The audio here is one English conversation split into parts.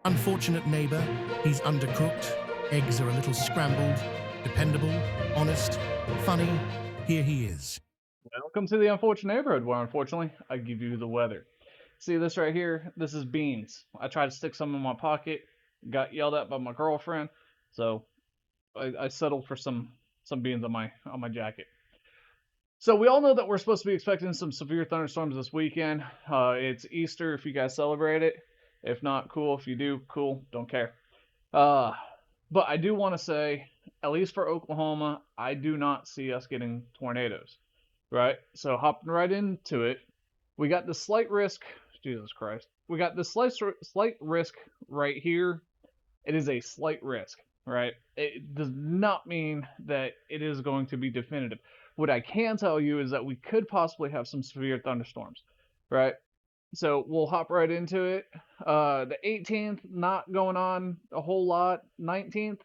Unfortunate neighbor, he's undercooked, eggs are a little scrambled, dependable, honest, funny, here he is. Welcome to the Unfortunate Neighborhood, where unfortunately I give you the weather. See this right here? This is beans. I tried to stick some in my pocket, got yelled at by my girlfriend, so I settled for some beans on my jacket. So we all know that we're supposed to be expecting some severe thunderstorms this weekend. It's Easter if you guys celebrate it. If not, cool. If you do, cool. Don't care. Uh, but I do want to say, at least for Oklahoma, I do not see us getting tornadoes. Right? So hopping right into it, we got the slight risk. Jesus Christ. We got the slight risk right here. It is a slight risk, right? It does not mean that it is going to be definitive. What I can tell you is that we could possibly have some severe thunderstorms, right? So we'll hop right into it. The 18th, not going on a whole lot. 19th.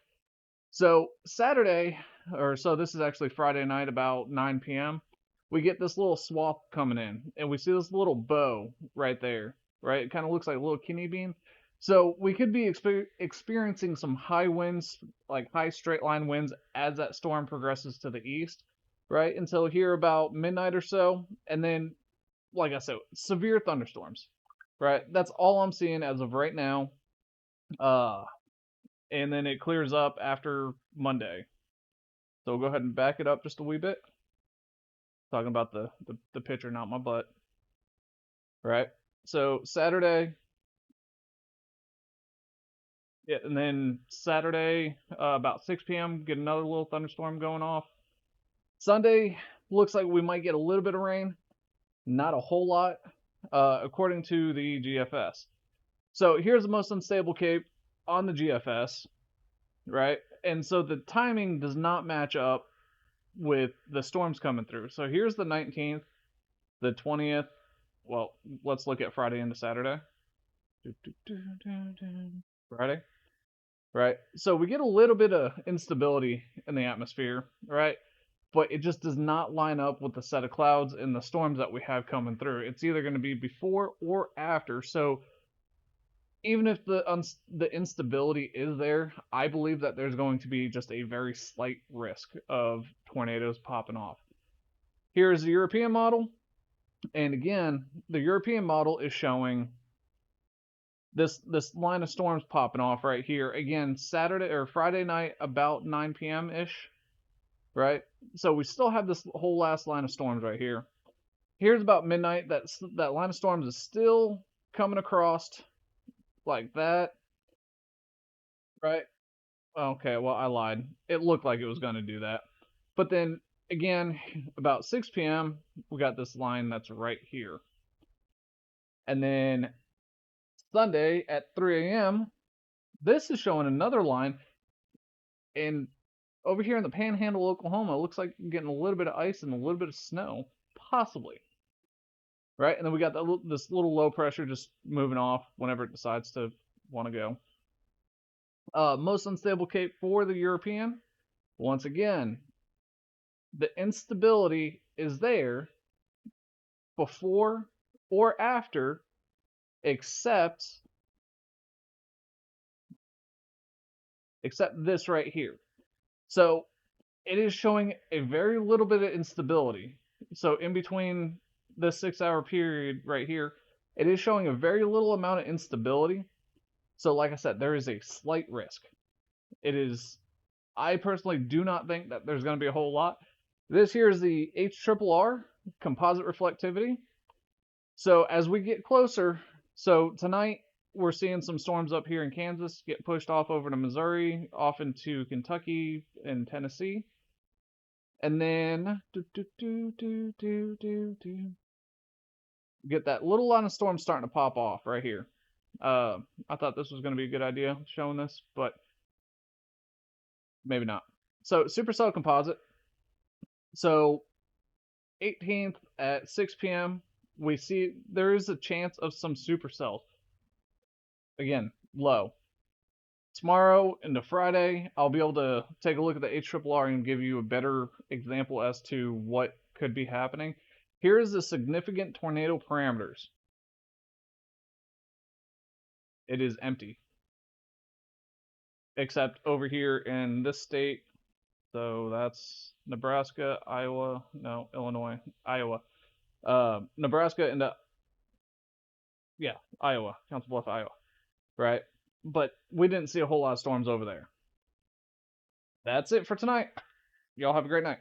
So Saturday, or so this is actually Friday night about 9 p.m. We get this little swath coming in, and we see this little bow right there, right? It kind of looks like a little kidney bean. So we could be experiencing some high winds, like high straight line winds, as that storm progresses to the east, right? Until here about midnight or so, and then, like I said, severe thunderstorms, right? That's all I'm seeing as of right now. Uh, and then it clears up after Monday. So we'll go ahead and back it up just a wee bit. Talking about the picture, not my butt. Right. So Saturday, yeah, and then Saturday about 6 p.m. get another little thunderstorm going off. Sunday looks like we might get a little bit of rain, not a whole lot, according to the GFS. So here's the most unstable cape on the GFS, right? And so the timing does not match up with the storms coming through. So here's the 19th, the 20th. Well, let's look at Friday into Saturday. Friday, right? So we get a little bit of instability in the atmosphere, right? But it just does not line up with the set of clouds and the storms that we have coming through. It's either going to be before or after. So even if the instability is there, I believe that there's going to be just a very slight risk of tornadoes popping off. Here's the European model, and again, the European model is showing this line of storms popping off right here again Saturday or Friday night about 9 p.m. ish, right? So we still have this whole last line of storms right here. Here's about midnight. That line of storms is still coming across like that, right? Okay, well I lied. It looked like it was going to do that, but then again about 6 p.m. we got this line that's right here, and then Sunday at 3 a.m. this is showing another line, and over here in the Panhandle, Oklahoma, it looks like you're getting a little bit of ice and a little bit of snow, possibly. Right, and then we got this little low pressure just moving off whenever it decides to want to go. Most unstable cape for the European. Once again, the instability is there before or after, except except this right here. So it is showing a very little bit of instability. So in between the 6 hour period right here, it is showing a very little amount of instability. So like I said, there is a slight risk. It is, I personally do not think that there's going to be a whole lot. This here is the HRRR, composite reflectivity. So as we get closer, so tonight we're seeing some storms up here in Kansas get pushed off over to Missouri, off into Kentucky and Tennessee. And then get that little line of storm starting to pop off right here. I thought this was going to be a good idea showing this, but maybe not. So supercell composite. So 18th at 6 p.m. we see there is a chance of some supercells. Again, low. Tomorrow into Friday, I'll be able to take a look at the HRRR and give you a better example as to what could be happening. Here is the significant tornado parameters. It is empty. except over here in this state. So that's Nebraska, Iowa, no, Illinois, Iowa. Nebraska and Iowa, Council Bluffs, Iowa, right? But we didn't see a whole lot of storms over there. That's it for tonight. Y'all have a great night.